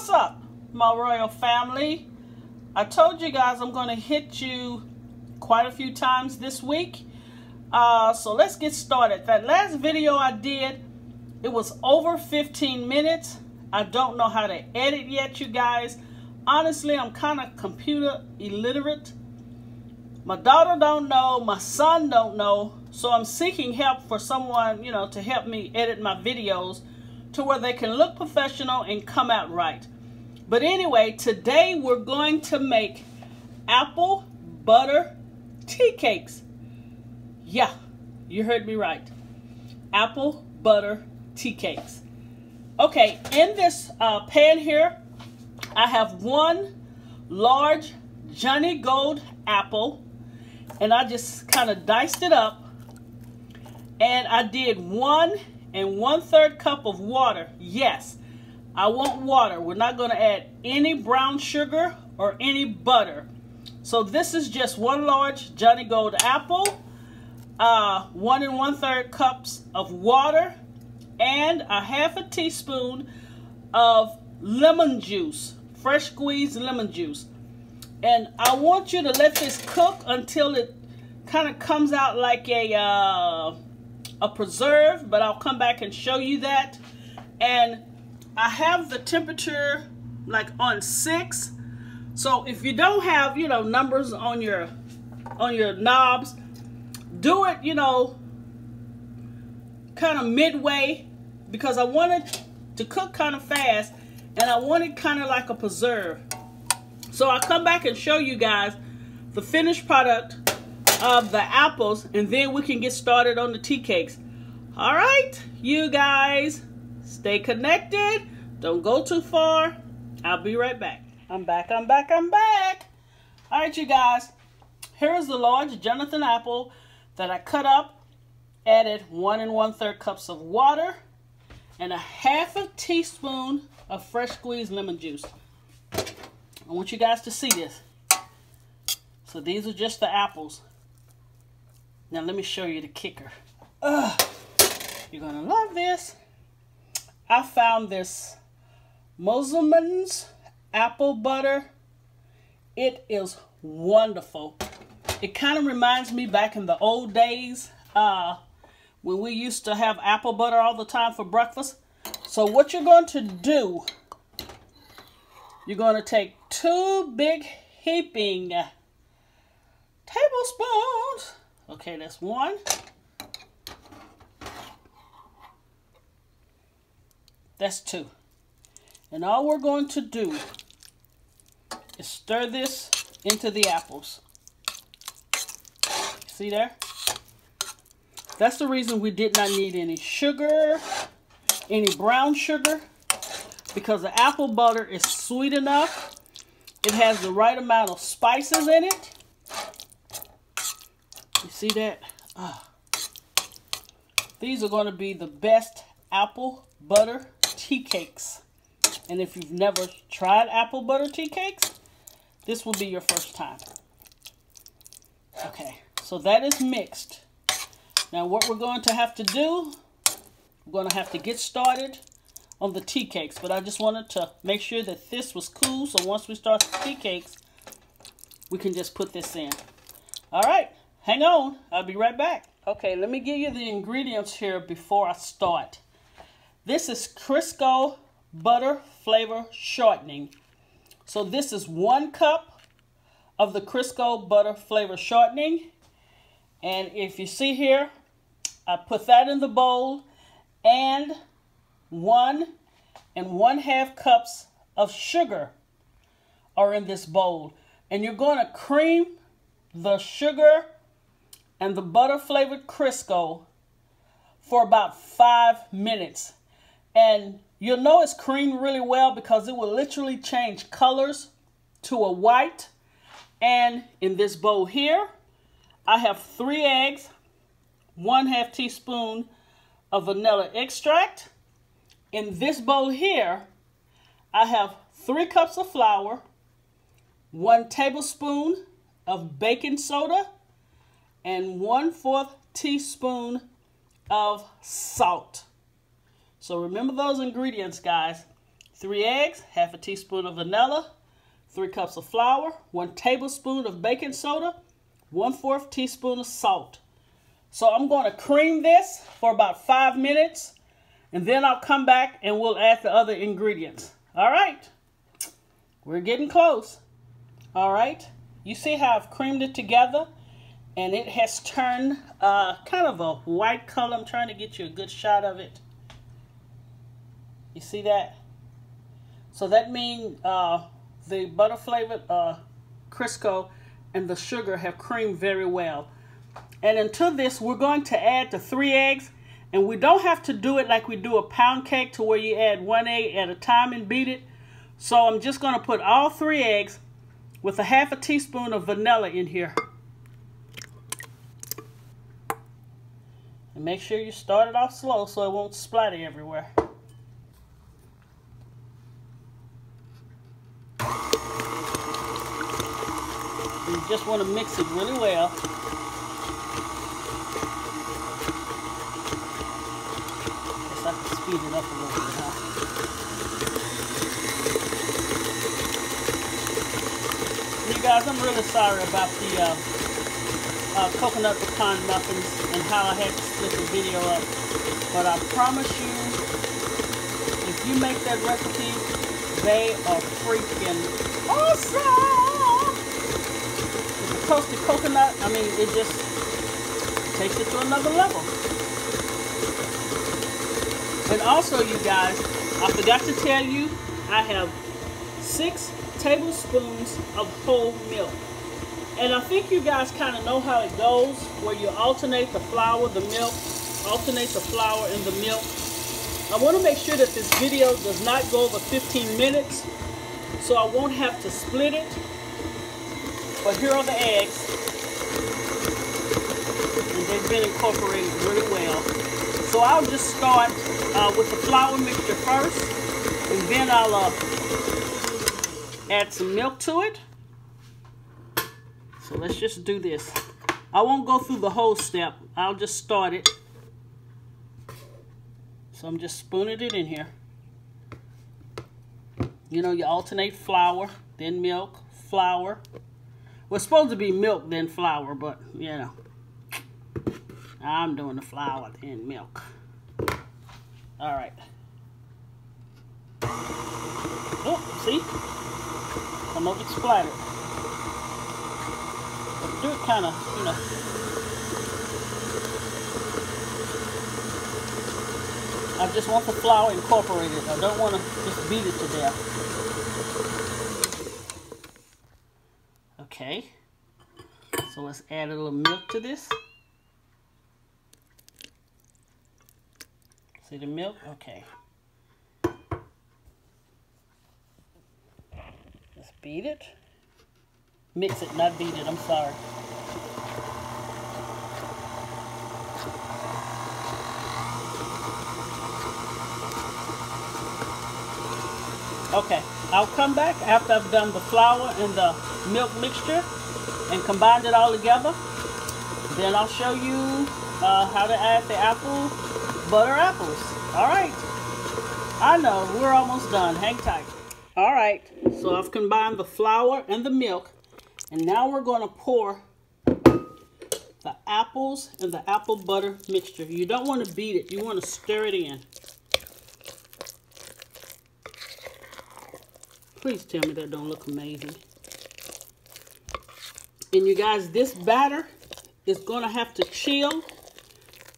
What's up, my royal family? I told you guys I'm going to hit you quite a few times this week. So let's get started. That last video I did, it was over 15 minutes. I don't know how to edit yet, you guys. Honestly, I'm kind of computer illiterate. My daughter don't know, my son don't know, so I'm seeking help for someone, to help me edit my videos to where they can look professional and come out right. But anyway, today we're going to make apple butter tea cakes. Yeah, you heard me right. Apple butter tea cakes. Okay, in this pan here, I have one large Johnny Gold apple, and I just kind of diced it up, and I did 1 1/3 cup of water. Yes, I want water. We're not going to add any brown sugar or any butter. So this is just one large Johnny Gold apple, 1 1/3 cups of water, and a half a teaspoon of lemon juice, fresh squeezed lemon juice. And I want you to let this cook until it kind of comes out like a preserve, but I'll come back and show you that. And I have the temperature like on 6. So if you don't have, numbers on your knobs, do it, kind of midway, because I want it to cook kind of fast and I want it kind of like a preserve. So I'll come back and show you guys the finished product of the apples, and then we can get started on the tea cakes. All right, you guys, stay connected. Don't go too far. I'll be right back. I'm back. All right, you guys, here is the large Jonathan apple that I cut up, added 1 1/3 cups of water, and a half a teaspoon of fresh squeezed lemon juice. I want you guys to see this. So these are just the apples. Now let me show you the kicker. You're gonna love this. I found this Mosselmann's apple butter. It is wonderful. It kind of reminds me back in the old days when we used to have apple butter all the time for breakfast. So what you're going to do, you're going to take 2 big heaping tablespoons. Okay, that's 1. That's 2. And all we're going to do is stir this into the apples. See there? That's the reason we did not need any sugar, any brown sugar, because the apple butter is sweet enough. It has the right amount of spices in it. You see that? These are going to be the best apple butter tea cakes. And if you've never tried apple butter tea cakes, this will be your first time. Okay, so that is mixed. Now what we're going to have to do, we're going to have to get started on the tea cakes. But I just wanted to make sure that this was cool, so once we start the tea cakes, we can just put this in. All right, hang on. I'll be right back. Okay, let me give you the ingredients here before I start. This is Crisco butter flavor shortening. So this is 1 cup of the Crisco butter flavor shortening. And if you see here, I put that in the bowl, and 1 1/2 cups of sugar are in this bowl. And you're going to cream the sugar and the butter flavored Crisco for about 5 minutes. And you'll know it's creamed really well because it will literally change colors to a white. And in this bowl here, I have 3 eggs, 1/2 teaspoon of vanilla extract. In this bowl here, I have 3 cups of flour, 1 tablespoon of baking soda, and 1/4 teaspoon of salt. So remember those ingredients, guys. 3 eggs, half a teaspoon of vanilla, 3 cups of flour, 1 tablespoon of baking soda, 1/4 teaspoon of salt. So I'm going to cream this for about 5 minutes, and then I'll come back and we'll add the other ingredients. All right, we're getting close. All right, you see how I've creamed it together, and it has turned kind of a white color. I'm trying to get you a good shot of it. You see that? So that means the butter flavored Crisco and the sugar have creamed very well. And into this, we're going to add the 3 eggs. And we don't have to do it like we do a pound cake to where you add 1 egg at a time and beat it. So I'm just going to put all 3 eggs with a half a teaspoon of vanilla in here. And make sure you start it off slow so it won't splatter everywhere. You just want to mix it really well. Guess I can speed it up a little bit, huh? You guys, I'm really sorry about the coconut pecan muffins and how I had to split the video up. But I promise you, if you make that recipe, they are freaking awesome! With the toasted coconut, I mean, it just takes it to another level. And also, you guys, I forgot to tell you, I have 6 tablespoons of whole milk. And I think you guys kind of know how it goes, where you alternate the flour, the milk, alternate the flour and the milk. I want to make sure that this video does not go over 15 minutes, so I won't have to split it. But here are the eggs, and they've been incorporated really well. So I'll just start with the flour mixture first, and then I'll add some milk to it. So let's just do this. I won't go through the whole step. I'll just start it. So I'm just spooning it in here. You know, you alternate flour, then milk, flour. Well, it's supposed to be milk, then flour, but, you know. I'm doing the flour, then milk. All right. Oh, see? Some of it splattered. Do it kind of, you know. I just want the flour incorporated. I don't want to just beat it to death. Okay. So let's add a little milk to this. See the milk? Okay. Let's beat it. Mix it, not beat it, I'm sorry. Okay, I'll come back after I've done the flour and the milk mixture and combined it all together. Then I'll show you how to add the apple butter apples. All right, I know, we're almost done, hang tight. All right, so I've combined the flour and the milk. And now we're going to pour the apples and the apple butter mixture. You don't want to beat it. You want to stir it in. Please tell me that don't look amazing. And you guys, this batter is going to have to chill.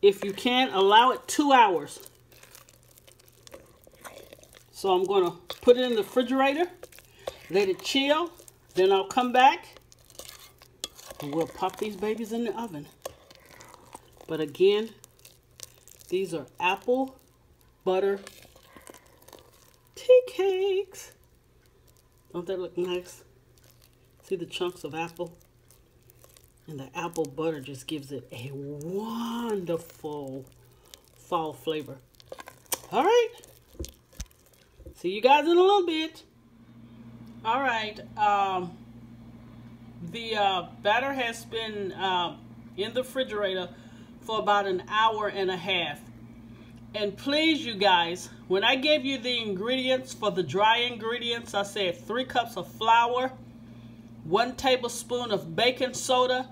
If you can, allow it 2 hours. So I'm going to put it in the refrigerator, let it chill. Then I'll come back and we'll pop these babies in the oven. But again, these are apple butter tea cakes. Don't that look nice? See the chunks of apple? And the apple butter just gives it a wonderful fall flavor. All right. See you guys in a little bit. All right, the batter has been in the refrigerator for about 1.5 hours. And please, you guys, when I gave you the ingredients for the dry ingredients, I said 3 cups of flour, 1 tablespoon of baking soda.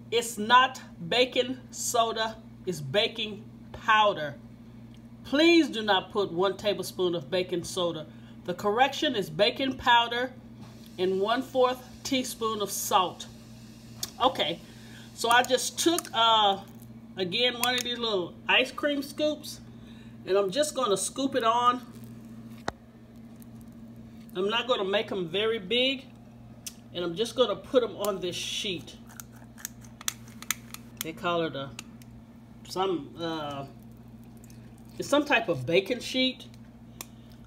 It's not baking soda, it's baking powder. Please do not put 1 tablespoon of baking soda. The correction is baking powder and 1/4 teaspoon of salt. Okay, so I just took, again, one of these little ice cream scoops, and I'm just going to scoop it on. I'm not going to make them very big, and I'm just going to put them on this sheet. They call it it's some type of baking sheet.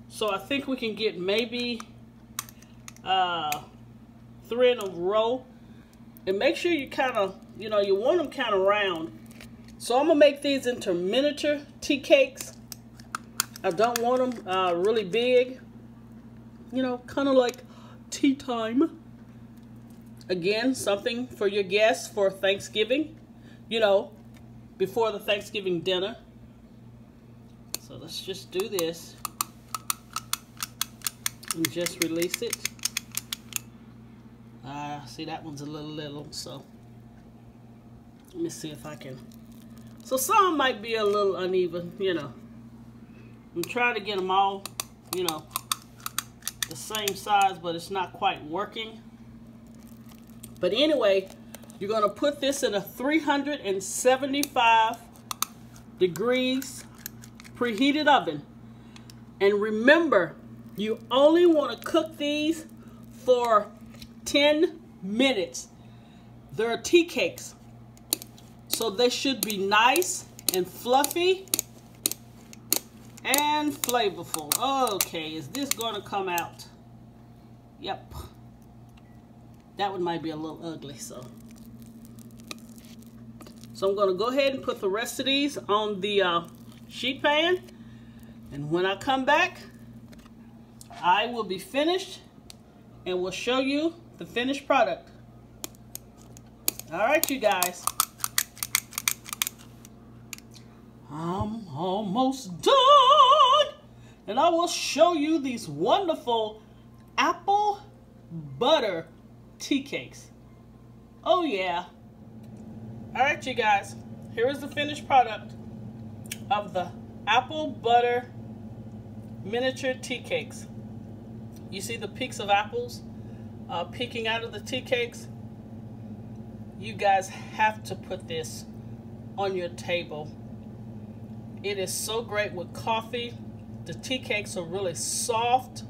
So I think we can get maybe 3 in a row. And make sure you kind of, you know, you want them kind of round. So I'm going to make these into miniature tea cakes. I don't want them really big. You know, kind of like tea time. Again, something for your guests for Thanksgiving. You know, before the Thanksgiving dinner. So let's just do this. And just release it. See, that one's a little, so let me see if I can. So some might be a little uneven, you know. I'm trying to get them all, you know, the same size, but it's not quite working. But anyway, you're going to put this in a 375 degrees preheated oven. And remember, you only want to cook these for 10 minutes. They're tea cakes, so they should be nice and fluffy and flavorful. Okay, is this going to come out? Yep. That one might be a little ugly, so I'm going to go ahead and put the rest of these on the sheet pan, and when I come back, I will be finished and will show you the finished product. All right, you guys. I'm almost done, and I will show you these wonderful apple butter tea cakes. Oh yeah. All right, you guys. Here is the finished product of the apple butter miniature tea cakes. You see the peaks of apples peeking out of the tea cakes? You guys have to put this on your table. It is so great with coffee. The tea cakes are really soft.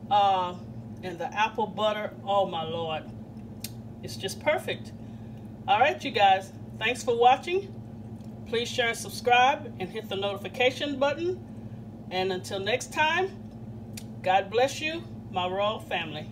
And the apple butter, oh my Lord. It's just perfect. All right, you guys. Thanks for watching. Please share and subscribe and hit the notification button. And until next time, God bless you, my royal family.